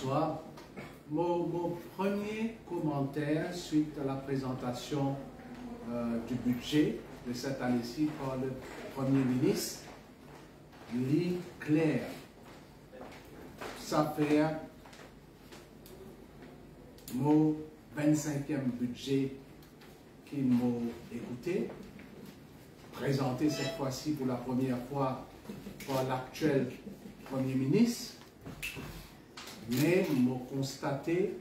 bonsoir. Mon premier commentaire suite à la présentation du budget de cette année-ci par le Premier ministre, lit clair. Ça fait mon 25e budget qu'il m'a écouté, présenté cette fois-ci pour la première fois par l'actuel Premier ministre, mais m'a constaté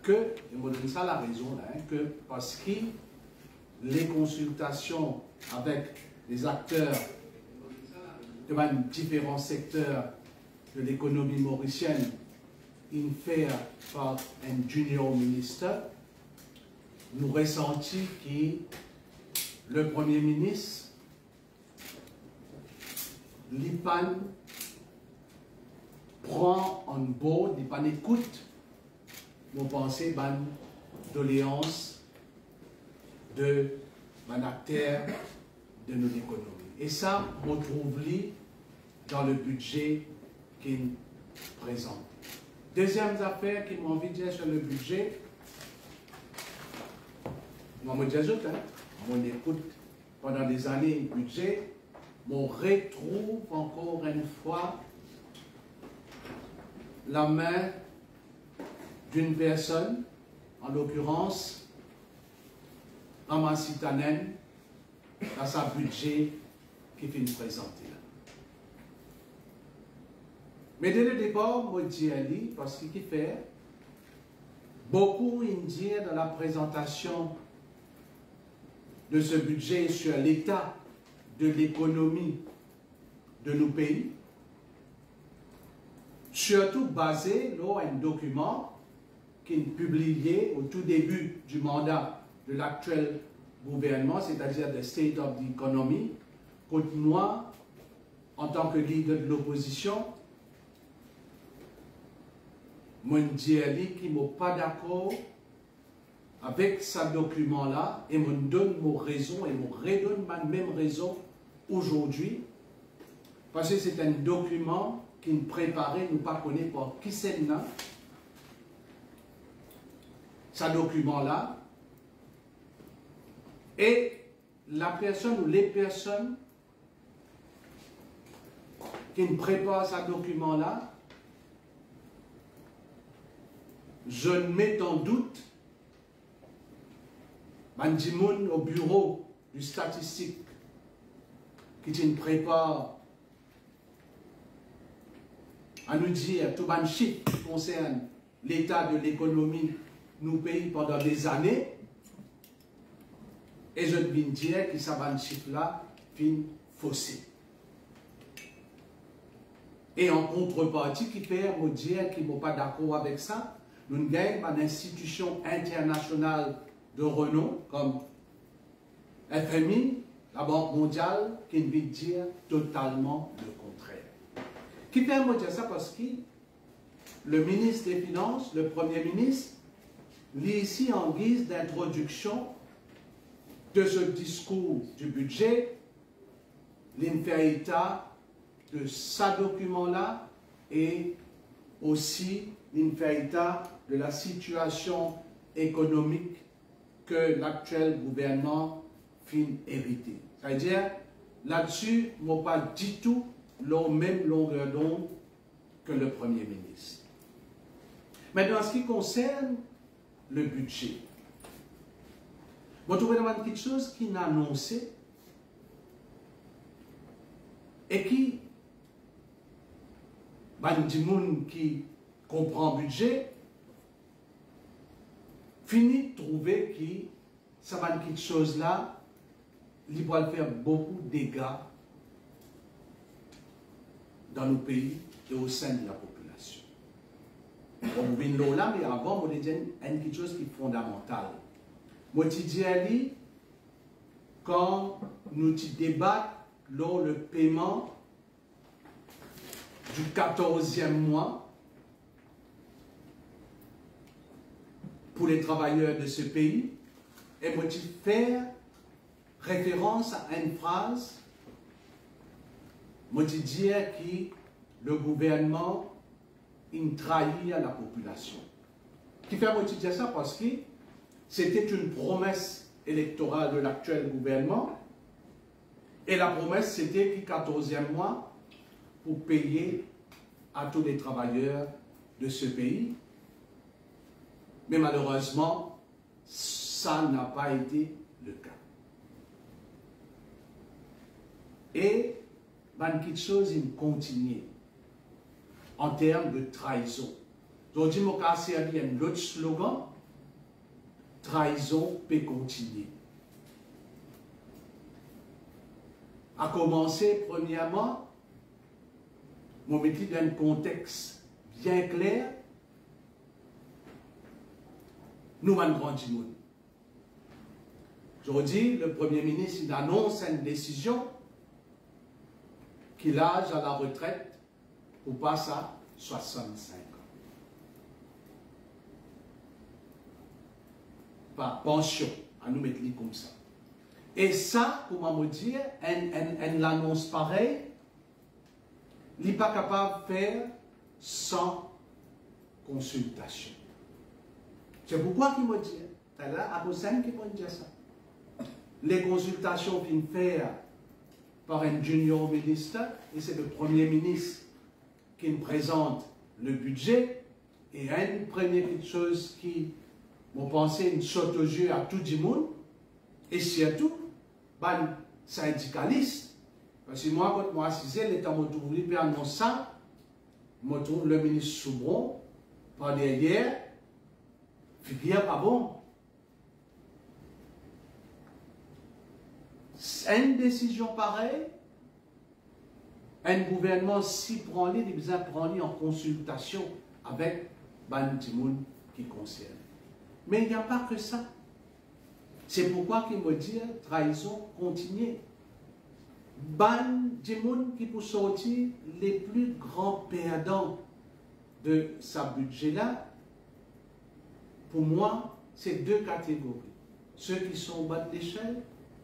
que, il m'a donné ça la raison, là, que parce que les consultations avec les acteurs de différents secteurs de l'économie mauricienne, in fait par un junior ministre, nous ressenti que le Premier ministre, l'IPAN prend en board, l'IPAN écoute nos pensées, ban doléances de ban acteurs de nos économies. Et ça, on trouve dans le budget qu'il présente. Deuxième affaire qui m'a envie de dire sur le budget, moi, on écoute pendant des années le budget, on retrouve encore une fois la main d'une personne, en l'occurrence, Amansy Tanen, dans sa budget qui finit présenter là. Mais dès le départ, je dis à lui, parce qu'il fait beaucoup indien dans la présentation de ce budget sur l'état de l'économie de nos pays, surtout basé sur un document qui est publié au tout début du mandat de l'actuel gouvernement, c'est-à-dire le State of the Economy, que moi, en tant que leader de l'opposition, je dis à lui qu'il n'est pas d'accord avec ce document-là et me donne mon raison et me redonne ma même raison aujourd'hui, parce que c'est un document qui nous préparait, nous pas connaît pas qui c'est là. Ce document-là, et la personne ou les personnes qui nous préparent ce document-là, je ne mets en doute Bandimoun au bureau du statistique qui nous prépare à nous dire tout le chiffre qui concerne l'état de l'économie de nos pays pendant des années. Et je viens dire que ça chiffre-là fin faussé. Et en contrepartie, qui fait me dire qu'il n'est pas d'accord avec ça, nous gagnons une institution internationale de renom comme FMI, la Banque mondiale, qui veut dire totalement le contraire. Qui fait me dire ça parce que le ministre des Finances, le Premier ministre, lit ici en guise d'introduction de ce discours du budget, l'infériorité de ce document-là et aussi l'infériorité de la situation économique que l'actuel gouvernement finit hériter. C'est-à-dire, là-dessus, je n'ai pas du tout la même longueur d'onde que le Premier ministre. Maintenant, en ce qui concerne le budget, je trouve quelque chose qui n'a annoncé et qui, Bandimoun qui comprend le budget, finit de trouver que ça va quelque chose là, il va faire beaucoup de dégâts dans nos pays et au sein de la population. On vient là, mais avant, on dit quelque chose qui est fondamental. Moi, je dis à lui, quand nous débattons lors le paiement du 14e mois, pour les travailleurs de ce pays, et moi je fais référence à une phrase, moi je dis que le gouvernement il trahit à la population. Qui fait moitié dire ça parce que c'était une promesse électorale de l'actuel gouvernement. Et la promesse, c'était qu'il 14e mois pour payer à tous les travailleurs de ce pays. Mais malheureusement, ça n'a pas été le cas. Et, quelque chose, il continue en termes de trahison. Aujourd'hui, je vais servir un autre slogan, trahison peut continuer. À commencer, premièrement, je vais mettre dans un contexte bien clair, nous avons grand monde. Aujourd'hui, le Premier ministre il annonce une décision qu'il âge à la retraite pour passer à 65 ans. Par pension, à nous mettre comme ça. Et ça, comment me dire, une annonce pareille, il n'est pas capable de faire sans consultation. C'est pourquoi il me dit, là, à cause qui peut dire ça. Les consultations viennent faire par un junior ministre, et c'est le Premier ministre qui me présente le budget, et une première chose qui m'a pensé une saute aux yeux à tout le monde, et surtout, les syndicalistes. Parce que moi, quand moi assisé, l'État m'a trouvé, puis annonce ça, je trouve le ministre Soubron, par derrière, figure pas bon. Une décision pareille, un gouvernement s'y prend, il besoin prendre en consultation avec les gens qui concerne. Mais il n'y a pas que ça. C'est pourquoi qu'il me dit trahison continue. Des gens qui peuvent sortir les plus grands perdants de ce budget-là, pour moi, c'est deux catégories. Ceux qui sont au bas de l'échelle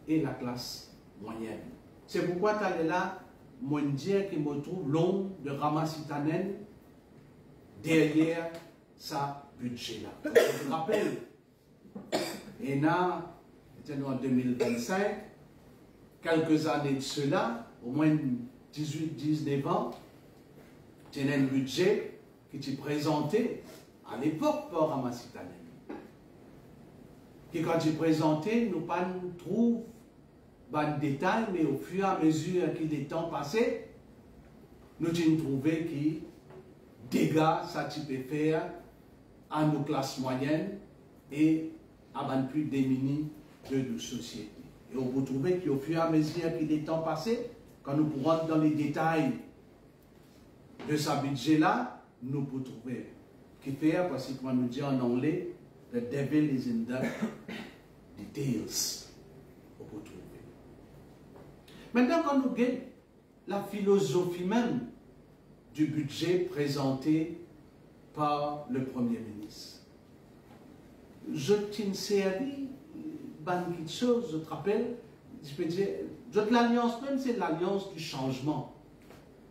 et la classe moyenne. C'est pourquoi tu es là, mon dire qui me trouve l'ombre de Ramasitanen derrière sa budget-là. Je me rappelle, et là, en 2025, quelques années de cela, au moins 18-19 ans, tu as un budget qui t'est présenté à l'époque par Ramasitanen. Qui quand tu présenté, nous pas trouve de détails, mais au fur et à mesure que les temps passés, nous avons trouvé que dégâts ça tu peux faire à nos classes moyennes et à les plus démunis de nos sociétés. Et on peut trouver qu'au fur et à mesure que les temps passés, quand nous pourrons dans les détails de ce budget-là, nous pouvons trouver qui faire, parce que comme nous dit en anglais, the devil is in the details. On peut trouver. Maintenant, quand nous regardons la philosophie même du budget présenté par le Premier ministre, je tiens une série de choses, je te rappelle, je peux dire, l'alliance même, c'est l'alliance du changement.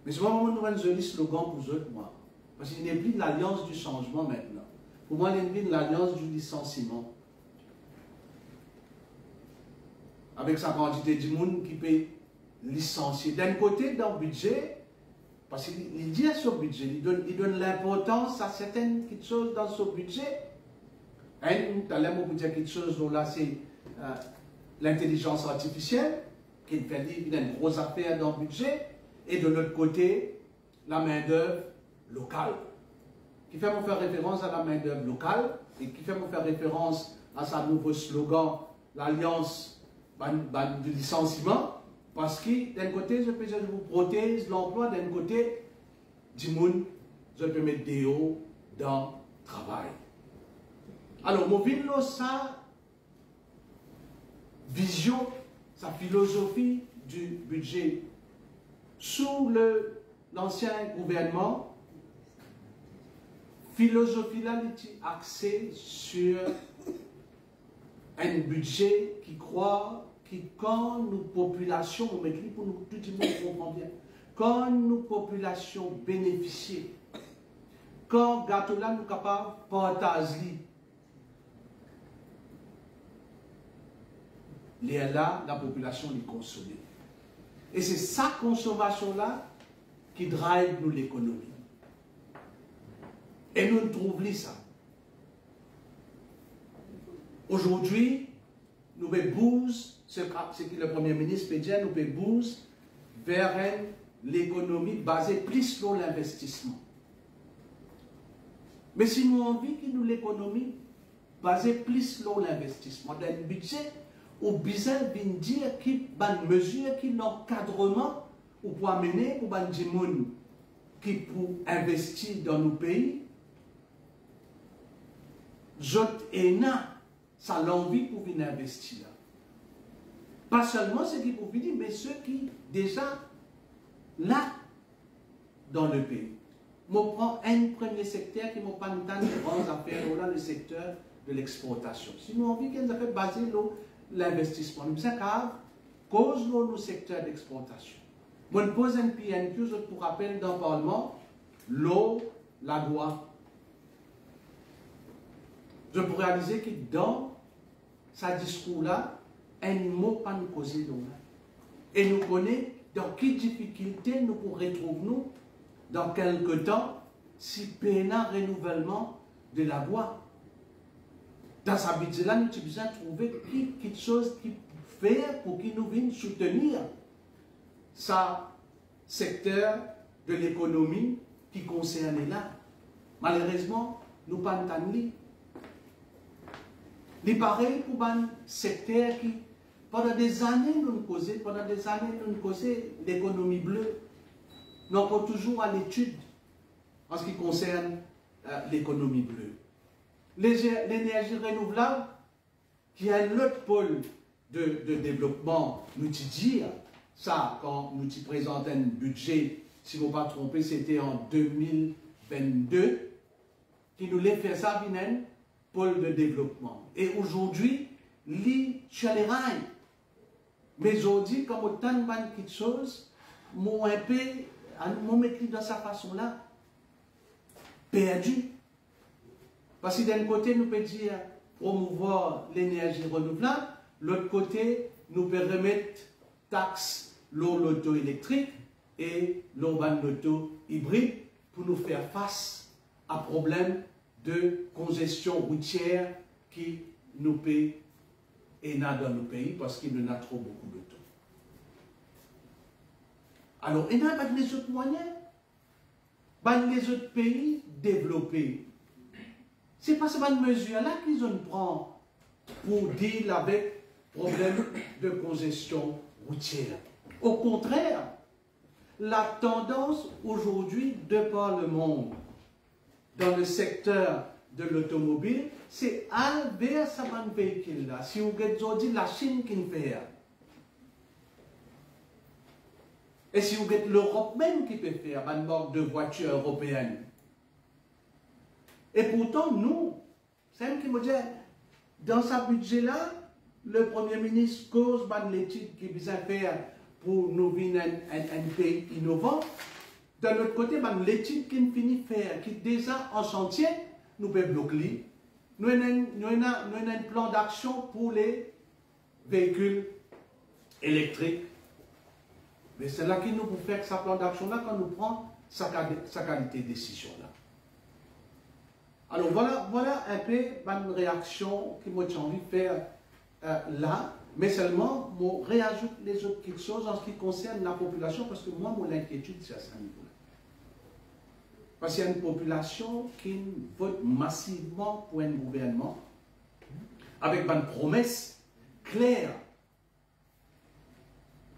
Mais c'est moi, nous avons un joli slogan pour eux, moi. Parce qu'il n'est plus l'alliance du changement maintenant. Pour moi, il est l'alliance du licenciement. Avec sa quantité de monde qui peut licencier. D'un côté, dans le budget, parce qu'il dit sur le budget, il donne l'importance à certaines choses dans ce budget. Tout à l'heure, on peut dire quelque chose, dont là, c'est l'intelligence artificielle, qui fait une grosse affaire dans le budget. Et de l'autre côté, la main-d'œuvre locale. Qui fait me faire référence à la main-d'œuvre locale et qui fait me faire référence à sa nouveau slogan, l'alliance du licenciement. Parce que d'un côté, je vous protège l'emploi, d'un côté, du monde, je peux mettre des hauts dans le travail. Alors, mon sa vision, sa philosophie du budget sous l'ancien gouvernement, philosophie là est axée sur un budget qui croit que quand nos populations, on met pour nous tout le monde comprend bien, quand nos populations bénéficient, quand gâteau là nous capables de partager. Là, la population les consomme. Et c'est sa consommation-là qui drive nous l'économie. Et nous trouvons ça. Aujourd'hui, nous pouvons ce que le Premier ministre peut dire, nous pouvons vers l'économie basée plus sur l'investissement. Mais si nous avons envie que nous l'économie basée plus sur l'investissement, dans le budget, ou besoin de dire qu'il y a une mesure, qu'il y a un encadrement pour amener pour les gens qui pour investir dans nos pays. J'autre ça l'envie pour venir investir. Pas seulement ceux qui pour venir, mais ceux qui déjà là dans le pays. Je prends un premier secteur qui m'a pas de grandes affaires, là le secteur de l'exportation. Si nous avons envie qu'ils fait baser l'investissement, nous avons cause nos secteurs d'exportation. Je pose un PNQ pour rappel dans le Parlement, l'eau, la loi. Je peux réaliser que dans ce discours-là, un mot pas nous causer l'eau. Et nous connaissons dans quelles difficultés nous pourrons retrouver nous dans quelques temps si peine un renouvellement de la loi. Dans ce budget-là, nous avons besoin de trouver quelque chose qui fait pour qu'il nous vienne soutenir ce secteur de l'économie qui concerne là. Malheureusement, nous ne pouvons pas entendre. Il paraît pour un secteur qui, pendant des années, nous causons l'économie bleue. Nous sommes toujours à l'étude en ce qui concerne l'économie bleue. L'énergie renouvelable, qui est un autre pôle de développement, nous dire ça quand nous présentons un budget, si vous ne pas trompez, c'était en 2022, qui nous l'a fait ça, un pôle de développement. Et aujourd'hui, sur les rails, mais aujourd'hui, comme autant de quelque chose, mon un peu, mon métier dans sa façon-là, perdu. Parce que d'un côté, nous pouvons dire promouvoir l'énergie renouvelable, l'autre côté, nous pouvons remettre taxe l'auto électrique et l'auto hybride pour nous faire face à problème de congestion routière qui nous paie et n'a dans nos pays parce qu'il y en a trop beaucoup de temps. Alors, il n'y a pas les autres moyens. Les autres pays développés. Ce n'est pas cette mesure-là qu'ils ont pris pour dealer avec le problème de congestion routière. Au contraire, la tendance aujourd'hui de par le monde dans le secteur de l'automobile, c'est aller vers ce véhicule-là. Si vous regardez la Chine qui fait, et si vous regardez l'Europe même qui peut faire une marque de voiture européenne. Et pourtant, nous, c'est un qui me dit, dans ce budget-là, le Premier ministre cause l'étude qu'il vient faire pour nous venir un pays innovant. De l'autre côté, l'étude qu'il finit de faire, qui est déjà en chantier, nous pouvons bloquer. Nous avons un plan d'action pour les véhicules électriques. Mais c'est là qu'il nous peut faire ce plan d'action-là quand nous prenons sa qualité de décision-là. Alors voilà un peu une réaction que moi j'ai envie de faire là, mais seulement je réajoute les autres quelque chose en ce qui concerne la population, parce que moi, mon inquiétude, c'est à ce niveau-là. Parce qu'il y a une population qui vote massivement pour un gouvernement avec une promesse claire.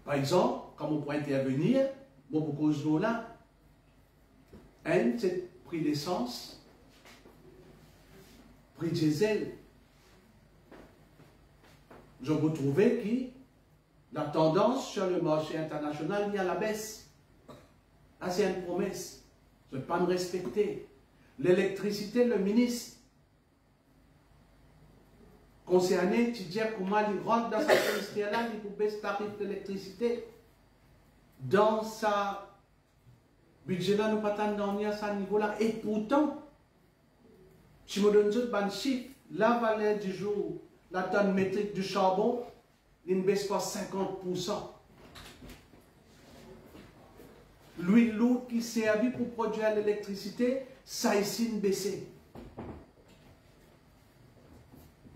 Par exemple, quand on pourrait intervenir, beaucoup de choses là, c'est le prix d'essence, prix diesel. Je vous trouvais que la tendance sur le marché international est à la baisse. Là, c'est une promesse. Je ne vais pas me respecter. L'électricité, le ministre concerné, tu dis comment il rentre dans ce ministère-là, il peut baisser le tarif d'électricité. Dans sa budget-là, nous ne pouvons pas à ce niveau-là. Et pourtant, Si je donne un chiffre, la valeur du jour, la tonne métrique du charbon, il ne baisse pas 50%. L'huile lourde qui servit pour produire l'électricité, ça ici ne baisse.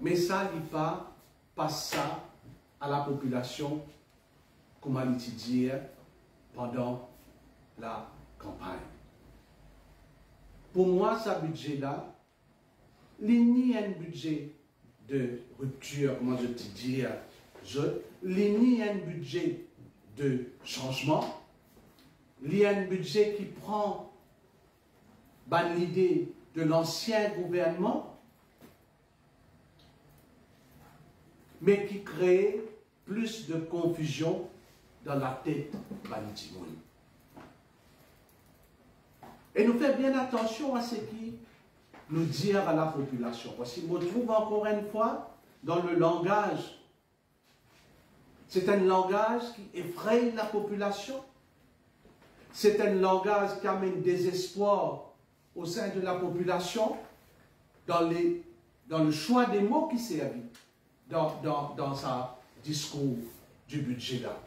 Mais ça, il passe ça à la population, comme on dit, pendant la campagne. Pour moi, ce budget-là, il n'y a un budget de rupture, comment je te dis, il n'y a un budget de changement, il y a un budget qui prend l'idée de l'ancien gouvernement, mais qui crée plus de confusion dans la tête de monde. Et nous faisons bien attention à ce qui nous dit à la population. Parce qu'il me trouve encore une fois dans le langage. C'est un langage qui effraie la population. C'est un langage qui amène désespoir au sein de la population dans le choix des mots qui servent dans sa discours du budget là.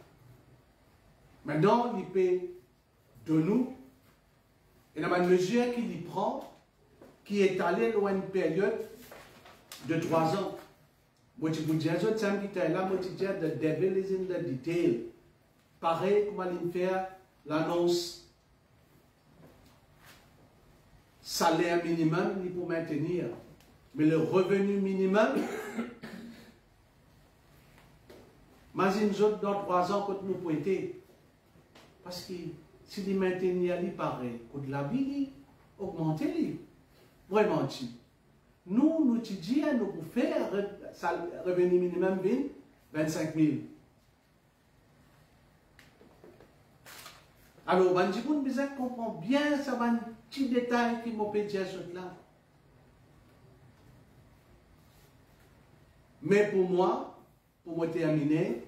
Maintenant, il peut de nous, et dans la mesure qu'il y prend, qui est allé loin une période de 3 ans. Moi, je vous dis, je suis là, moi, je dis, the devil is in the detail. Pareil, comment il fait l'annonce salaire minimum, il faut maintenir. Mais le revenu minimum, imagine dans 3 ans, quand nous pointons. Parce que si les maintenir, il paraît, que la vie, augmenter, vraiment, nous disons, nous pouvons faire revenu minimum 25 000. Alors, on besoin de comprendre bien ça, un petit détail qui m'a fait dire là. Mais pour moi terminer,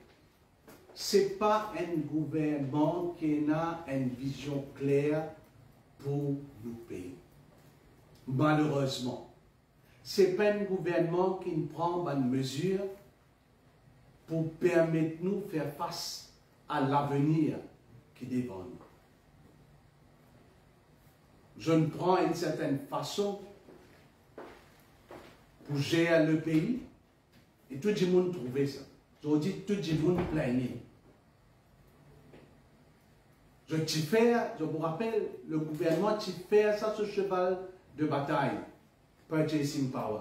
ce n'est pas un gouvernement qui a une vision claire pour nous payer. Malheureusement, ce n'est pas un gouvernement qui prend une mesure pour permettre nous de faire face à l'avenir qui devant nous. Je ne prends une certaine façon pour gérer le pays et tout le monde trouvait ça. Je dis tout le monde plaignait. Je vous rappelle, le gouvernement fait ça ce cheval de bataille, purchasing power.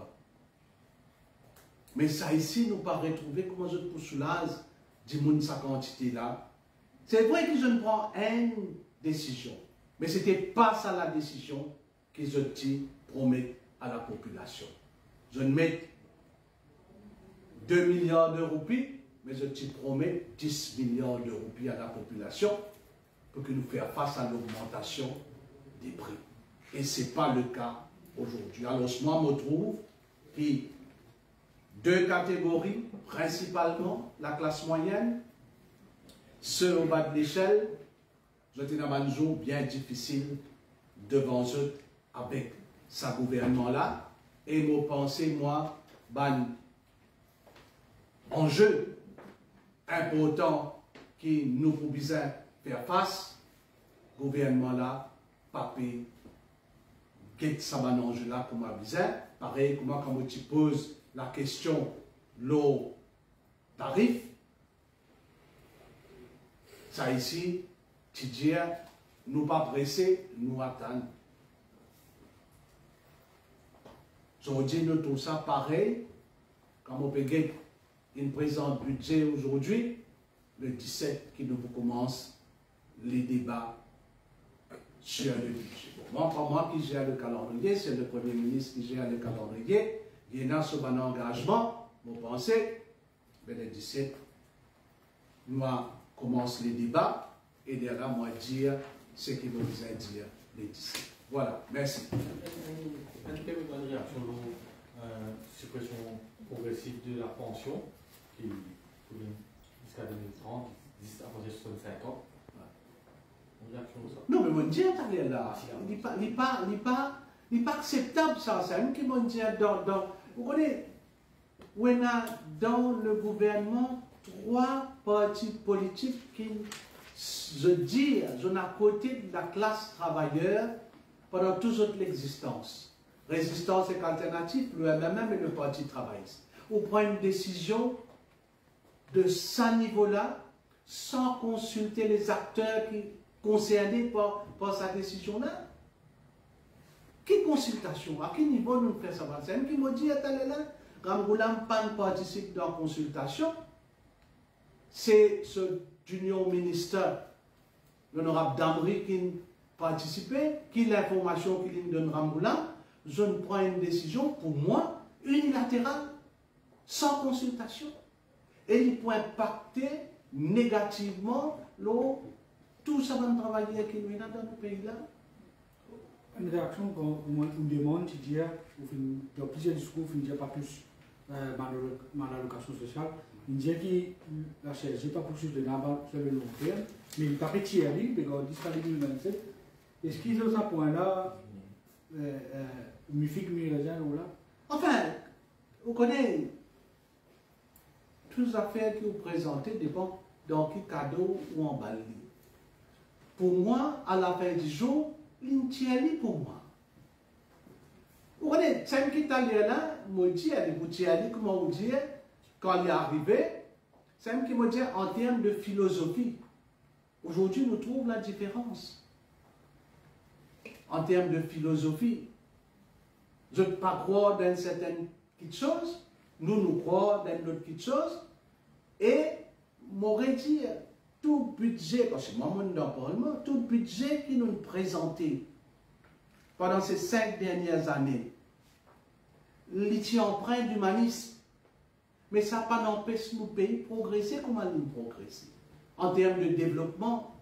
Mais ça ici, nous pas retrouver comment je peux soulager du monde sa quantité là. C'est vrai que je ne prends une décision, mais ce n'était pas ça la décision que je promets à la population. Je ne mets 2 milliards de roupies, mais je te promets 10 milliards de roupies à la population pour que nous fassions face à l'augmentation des prix. Et ce n'est pas le cas aujourd'hui. Alors, moi, je me trouve que 2 catégories, principalement la classe moyenne, ceux au bas de l'échelle, j'étais dans un jour bien difficile devant eux avec ce gouvernement-là. Et mon pensée, moi, enjeu important qui nous pouvons faire face, gouvernement-là, papier, qu'est-ce que ça va enjeu là comme besoin. Pareil, comment quand tu poses la question, l'eau tarif, ça ici, tu dis, nous pas pressés, nous attendons. Je dis, nous tout ça pareil, quand on peut une présente budget aujourd'hui, le 17 qui nous commence les débats sur le budget. Bon, moi, pas moi qui gère le calendrier, c'est le Premier ministre qui gère le calendrier. Il y a sur un engagement, vous pensez, mais le 17, nous commence les débats et derrière moi dire ce qu'il vous a dit le 17. Voilà, merci. Une réaction suppression progressive de la pension qui jusqu'à 2030, à partir de 65 ans. Une réaction de ça. Non, mais mon Dieu, là, Il n'est pas acceptable ça. C'est un qui m'a dit vous connaissez, on a dans le gouvernement 3 partis politiques qui, je dis, sont à côté de la classe travailleuse pendant toute l'existence. Résistance et alternative, le MMM et le Parti travailliste. On prend une décision de ce niveau-là sans consulter les acteurs concernés par sa décision-là. Quelle consultation? À quel niveau nous faisons ça? C'est un qui m'a dit, Ramgoulam pas participe dans la consultation. C'est ce junior ministre, l'honorable Damri, qui participait, qui l'information qu'il donne Ramgoulam. Je prends une décision, pour moi, unilatérale, sans consultation. Et il peut impacter négativement tout ça va travailler qui nous dans nos pays-là. Une réaction quand on demande, tu dis, dans plusieurs discours, il n'y a pas plus dans l'allocation sociale. Il dit que la CSG n'est pas poursuivre de là-bas sur le long terme, mais il n'est pas petit à lui, parce qu'on dit jusqu'à 2027. Est-ce qu'ils ont ce point-là, MUFIC, MUREZAN ou là? Enfin, vous connaissez, toutes les affaires que vous présentez dépendent dans quel cadeau ou en balle. Pour moi, à la fin du jour, l'intérêt pour moi. Vous connaissez, c'est un qui est allé là, me dit, comment vous dire, quand il est arrivé, c'est un qui me dit en termes de philosophie. Aujourd'hui, nous trouvons la différence. En termes de philosophie, je ne peux pas croire dans certaines petites choses, nous croyons dans d'autres petites choses, et m'aurait dit, tout budget, parce que moi, dans le Parlement, tout budget qui nous présenté pendant ces 5 dernières années, il tient empreint d'humanisme. Mais ça n'a pas n'empêche nos pays de progresser comme nous progresser. En termes de développement,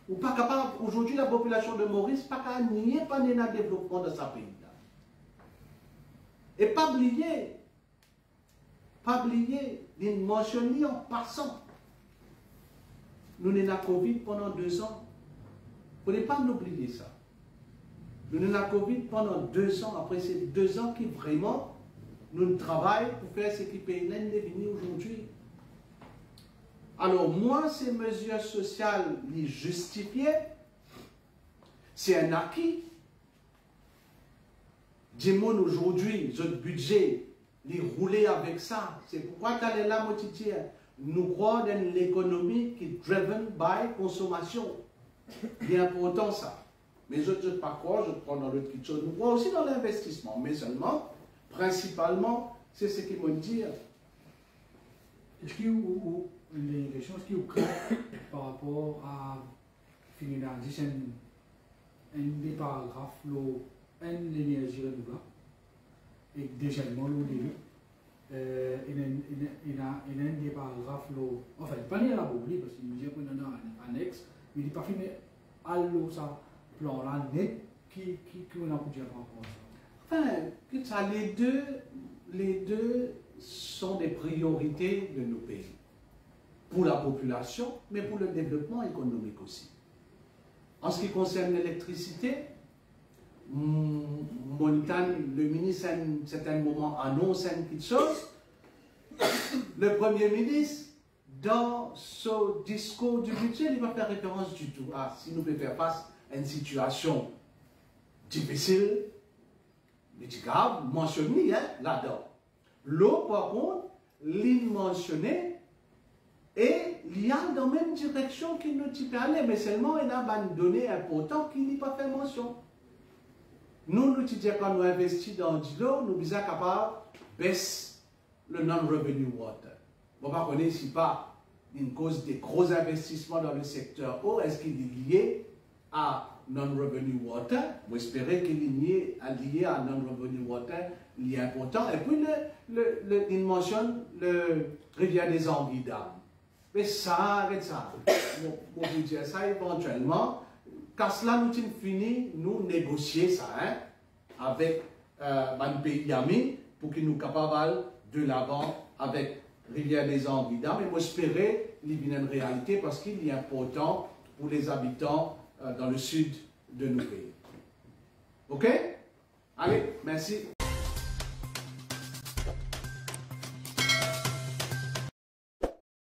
ou pas capable, aujourd'hui, la population de Maurice n'est pas capable de nier pas le développement de sa pays-là. Et pas oublier, d'une mentionner en passant. Nous n'avons pas Covid pendant 2 ans. Vous ne pouvez pas oublier ça. Nous n'avons pas Covid pendant 2 ans. Après ces 2 ans qui vraiment, nous travaillons pour faire ce qui peut venir aujourd'hui. Alors moi, ces mesures sociales, les justifiées, c'est un acquis. Dis-moi aujourd'hui, notre budget, les rouler avec ça. C'est pourquoi tu es là, Motitier. Nous croyons dans l'économie qui est driven by consommation. C'est important ça. Mais je ne pas croire, je prends dans l'autre chose. Nous croyons aussi dans l'investissement, mais seulement, principalement, c'est ce qu'ils m'ont dit. Est-ce qu'il y a une question qui est par rapport à finir un des paragraphes, l'énergie renouvelable, et déjà, le début. Il y a un des paragraphes, enfin, pas ni à la boucle, parce qu'il y a un annexe, mais il n'est pas fini à ça plan-là net qui on a pu dire par rapport à ça. Enfin, les deux sont des priorités de nos pays. Pour la population, mais pour le développement économique aussi. En ce qui concerne l'électricité, le ministre, à un certain moment, annonce une petite chose. Le Premier ministre, dans ce discours du budget, il va faire référence du tout à si nous pouvons faire face à une situation difficile, mais grave, mentionné là-dedans. L'autre, par contre, l'île mentionné, et il y a dans la même direction qu'il nous dit aller, mais seulement il a une donnée importante qui n'est pas fait mention. Nous, nous disons quand nous investissons dans l'eau, nous sommes capables de baisser le non-revenue water. On va connaître si pas une cause des gros investissements dans le secteur eau, est-ce qu'il est lié à non-revenue water? Vous espérez qu'il est lié à non-revenue water, il est important. Et puis, il mentionne le rivière des Anguilles d'Âme. Mais ça, arrête ça. Pour vous dire ça, éventuellement, quand cela nous finit, nous négocier ça avec un pays ami pour qu'il nous capable de l'avant avec Rivière des Anguilles d'Âme. Et moi, j'espérais qu'il y ait une réalité parce qu'il est important pour les habitants dans le sud de nos pays. OK? Allez, merci.